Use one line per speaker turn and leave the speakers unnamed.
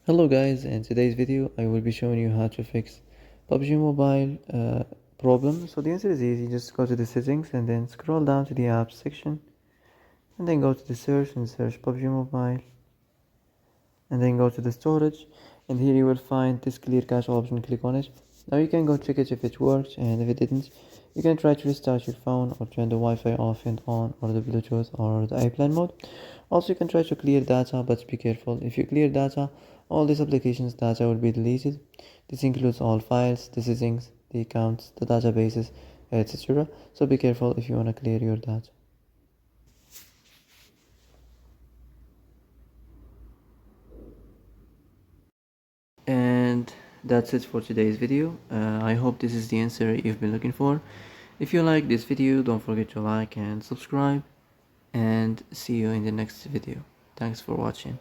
Hello guys, in today's video I will be showing you how to fix Pubg Mobile problem. So the answer is easy. Just go to the settings and then scroll down to the apps section and then go to the search and search Pubg Mobile and then go to the storage, and here you will find this clear cache option. Click on it. Now you can go check it if it worked, and if it didn't you can try to restart your phone or turn the Wi-Fi off and on, or the Bluetooth or the airplane mode. Also you can try to clear data, but be careful. If you clear data, all these applications data will be deleted. This includes all files, the settings, the accounts, the databases, etc. So be careful if you want to clear your data. And that's it for today's video. I hope this is the answer you've been looking for. If you like this video, don't forget to like and subscribe, and see you in the next video. Thanks for watching.